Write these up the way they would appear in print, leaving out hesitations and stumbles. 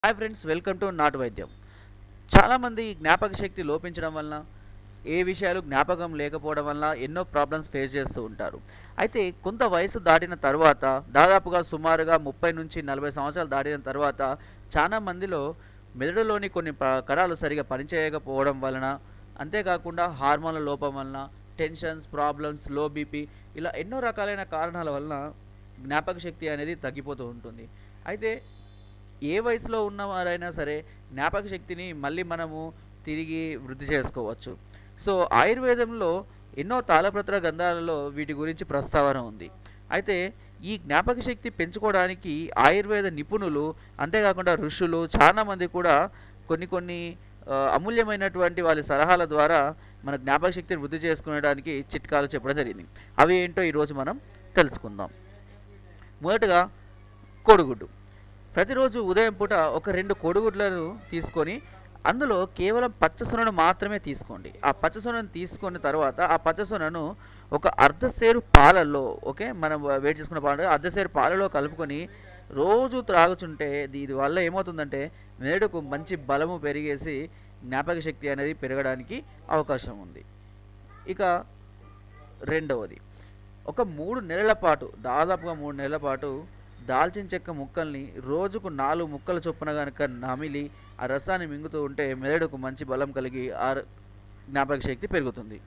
Hi friends, welcome to నాటు వైద్యం. చాలామంది జ్ఞాపక శక్తి లోపించడం వలన, ఏ విషయాలు జ్ఞాపకం లేకపోవడం వల్ల ఎన్నో ప్రాబ్లమ్స్ ఫేస్ చేస్తూ ఉంటారు. అయితే కొంత వయసు దాటిన తర్వాత, దాదాపుగా సుమారుగా 30 నుంచి 40 సంవత్సరాలు దాటిన తర్వాత చాలా మందిలో మెదడులోని కొన్ని కణాలు సరిగా పనిచేయకపోవడం వలన, అంతేకాకుండా హార్మోన్ల లోపం వలన, టెన్షన్స్, ప్రాబ్లమ్స్, లో బీపీ ఇలా ఎన్నో రకాలైన కారణాల వలన జ్ఞాపక శక్తి అనేది తగ్గిపోతూ ఉంటుంది. అయితే ఏ వయసులో ఉన్నవారైనా సరే జ్ఞాపక శక్తిని మళ్ళీ మనము తిరిగి వృద్ధి చేసుకోవచ్చు. సో ఆయుర్వేదంలో ఎన్నో తాళపత్ర గ్రంథాలలో వీటి గురించి ప్రస్తావన ఉంది. అయితే ఈ జ్ఞాపక శక్తి పెంచుకోవడానికి ఆయుర్వేద నిపుణులు, అంతేకాకుండా ఋషులు చాలామంది కూడా కొన్ని అమూల్యమైనటువంటి వాళ్ళ సలహాల ద్వారా మన జ్ఞాపక శక్తిని వృద్ధి చేసుకునేడానికి చిట్కాలు చెప్పడం జరిగింది. అవి ఏంటో ఈరోజు మనం తెలుసుకుందాం. మొదటగా కోడిగుడ్డు. ప్రతిరోజు ఉదయం పూట ఒక 2 కోడిగుడ్లను తీసుకొని అందులో కేవలం పచ్చసొనను మాత్రమే తీసుకోండి. ఆ పచ్చసొనను తీసుకున్న తర్వాత ఆ పచ్చసొనను ఒక అర్ధసేరు పాలల్లో, ఓకే, మనం వేడి చేసుకున్న పాలలో అర్ధసేరు పాలలో కలుపుకొని రోజు త్రాగుతుంటే దీని వల్ల ఏమవుతుందంటే మెదడుకు మంచి బలము పెరిగేసి జ్ఞాపక శక్తి అనేది పెరగడానికి అవకాశం ఉంది. ఇక రెండవది, ఒక 3 నెలల పాటు, దాదాపుగా 3 నెలల పాటు దాల్చిన చెక్క ముక్కల్ని రోజుకు 4 ముక్కల చొప్పున కనుక నమిలి ఆ రసాన్ని మింగుతూ ఉంటే మెదడుకు మంచి బలం కలిగి జ్ఞాపక శక్తి పెరుగుతుంది.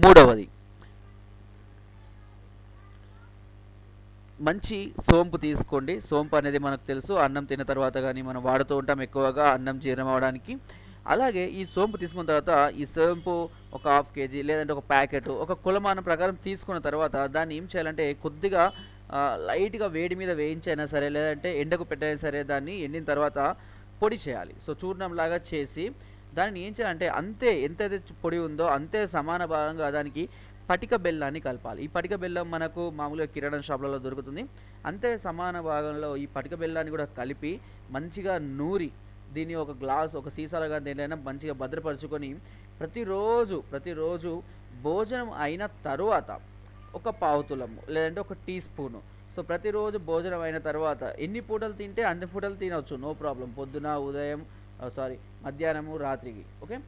మూడవది, మంచి సోంపు తీసుకోండి. సోంపు అనేది మనకు తెలుసు, అన్నం తిన్న తర్వాత కానీ మనం వాడుతూ ఉంటాం ఎక్కువగా అన్నం జీర్ణం అవ్వడానికి. అలాగే ఈ సోంపు తీసుకున్న తర్వాత ఈ సోంపు ఒక 1/2 kg లేదంటే ఒక ప్యాకెట్ ఒక కులమానం ప్రకారం తీసుకున్న తర్వాత దాన్ని ఏం చేయాలంటే కొద్దిగా లైట్గా వేడి మీద వేయించైనా సరే, లేదంటే ఎండకు పెట్టైనా సరే, దాన్ని ఎండిన తర్వాత పొడి చేయాలి. సో చూర్ణంలాగా చేసి దాన్ని ఏం చేయాలంటే అంతే ఎంతైతే పొడి ఉందో అంతే సమాన భాగంగా దానికి పటిక బెల్లాన్ని కలపాలి. ఈ పటిక బెల్లం మనకు మామూలుగా కిరాణా షాపులలో దొరుకుతుంది. అంతే సమాన భాగంలో ఈ పటిక బెల్లాన్ని కూడా కలిపి మంచిగా నూరి దీన్ని ఒక గ్లాస్, ఒక సీసాలో కానీ దేనిలో మంచిగా భద్రపరుచుకొని ప్రతిరోజు భోజనం అయిన తరువాత ఒక పావు తులము లేదంటే ఒక టీ స్పూను, సో ప్రతిరోజు భోజనం అయిన తర్వాత ఎన్ని పూటలు తింటే అన్ని పూటలు తినవచ్చు, నో ప్రాబ్లం. పొద్దున, ఉదయం, మధ్యాహ్నము, రాత్రికి, ఓకే.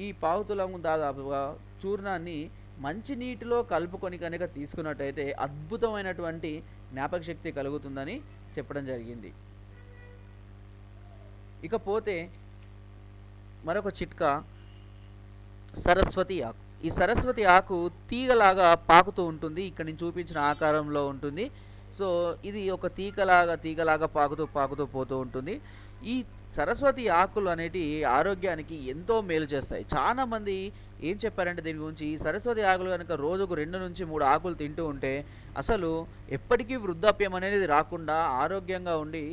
ఈ పావు తులము దాదాపుగా చూర్ణాన్ని మంచి నీటిలో కలుపుకొని కనుక తీసుకున్నట్టయితే అద్భుతమైనటువంటి జ్ఞాపక శక్తి కలుగుతుందని చెప్పడం జరిగింది. ఇకపోతే మరొక చిట్కా, సరస్వతి ఆకు. ఈ సరస్వతి ఆకు తీగలాగా పాకుతూ ఉంటుంది. ఇక్కడ నేను చూపించిన ఆకారంలో ఉంటుంది. సో ఇది ఒక తీగలాగా పాకుతూ పోతూ ఉంటుంది. ఈ సరస్వతి ఆకులు అనేటి ఆరోగ్యానికి ఎంతో మేలు చేస్తాయి. చాలామంది ఏం చెప్పారంటే దీని గురించి, ఈ సరస్వతి ఆకులు కనుక రోజుకు 2 నుంచి 3 ఆకులు తింటూ ఉంటే అసలు ఎప్పటికీ వృద్ధాప్యం అనేది రాకుండా ఆరోగ్యంగా ఉండి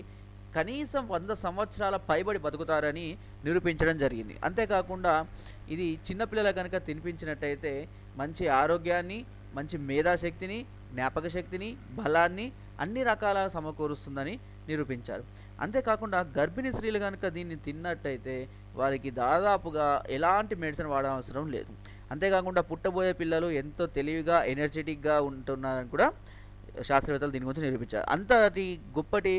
కనీసం 100 సంవత్సరాల పైబడి బతుకుతారని నిరూపించడం జరిగింది. అంతేకాకుండా ఇది చిన్నపిల్లల కనుక తినిపించినట్టయితే మంచి ఆరోగ్యాన్ని, మంచి మేధాశక్తిని, జ్ఞాపక శక్తిని, బలాన్ని అన్ని రకాల సమకూరుస్తుందని నిరూపించారు. అంతేకాకుండా గర్భిణీ స్త్రీలు కనుక దీన్ని తిన్నట్టయితే వారికి దాదాపుగా ఎలాంటి మెడిసిన్ వాడవసరం లేదు. అంతేకాకుండా పుట్టబోయే పిల్లలు ఎంతో తెలివిగా, ఎనర్జెటిక్గా ఉంటున్నారని కూడా శాస్త్రవేత్తలు దీని గురించి నిరూపించారు. అంతటి గొప్పటి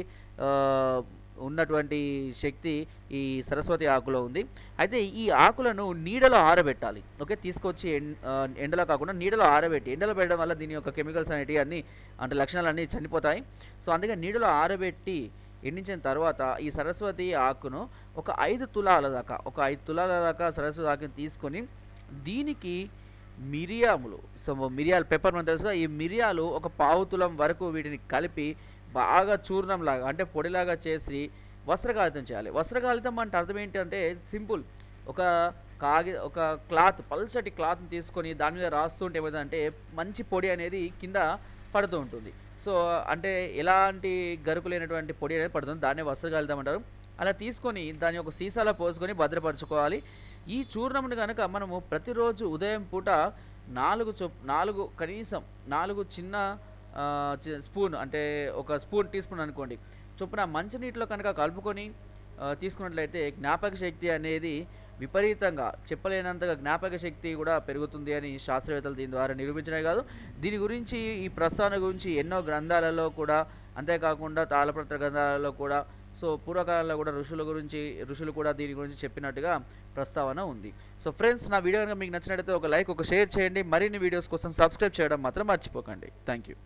ఉన్నటువంటి శక్తి ఈ సరస్వతి ఆకులో ఉంది. అయితే ఈ ఆకులను నీడలో ఆరబెట్టాలి, ఓకే. తీసుకొచ్చి ఎండలో కాకుండా నీడలో ఆరబెట్టి, ఎండలో పెట్టడం వల్ల దీని యొక్క కెమికల్స్ అనేటివి అన్నీ అంటే లక్షణాలు అన్నీ చనిపోతాయి. సో అందుకే నీడలో ఆరబెట్టి ఎండించిన తర్వాత ఈ సరస్వతి ఆకును ఒక 5 తులాల దాకా సరస్వతి ఆకుని తీసుకొని దీనికి మిరియాలు పెప్పర్ మనం తెలుసుగా, ఈ మిరియాలు ఒక పావు తులం వరకు వీటిని కలిపి బాగా చూర్ణంలాగా అంటే పొడిలాగా చేసి వస్త్రకాళితం చేయాలి. వస్త్రకాళితం అంటే అర్థం ఏంటంటే సింపుల్, ఒక క్లాత్, పల్చటి క్లాత్ని తీసుకొని దాని మీద రాస్తుంటే ఏమైందంటే మంచి పొడి అనేది కింద పడుతూ ఉంటుంది. సో అంటే ఎలాంటి గరుకు లేనటువంటి పొడి అనేది పడుతుంది, దాన్నే వస్త్రకాళితం అంటారు. అలా తీసుకొని దాన్ని ఒక సీసాలో పోసుకొని భద్రపరచుకోవాలి. ఈ చూర్ణమును కనుక మనము ప్రతిరోజు ఉదయం పూట 4 కనీసం 4 చిన్న స్పూన్, అంటే ఒక టీ స్పూన్ అనుకోండి చొప్పున మంచినీటిలో కనుక కలుపుకొని తీసుకున్నట్లయితే జ్ఞాపక శక్తి అనేది విపరీతంగా, చెప్పలేనంతగా జ్ఞాపక శక్తి కూడా పెరుగుతుంది అని శాస్త్రవేత్తలు దీని ద్వారా నిరూపించనే కాదు, దీని గురించి ఈ ప్రస్తావన గురించి ఎన్నో గ్రంథాలలో కూడా, అంతేకాకుండా తాళపత్ర గ్రంథాలలో కూడా సో పూర్వకాలంలో కూడా ఋషులు కూడా దీని గురించి చెప్పినట్టుగా ప్రస్తావన ఉంది. సో ఫ్రెండ్స్, నా వీడియో కనుక మీకు నచ్చినట్లయితే ఒక లైక్, ఒక షేర్ చేయండి. మరిన్ని వీడియోస్ కోసం సబ్స్క్రైబ్ చేయడం మాత్రం మర్చిపోకండి. Thank you.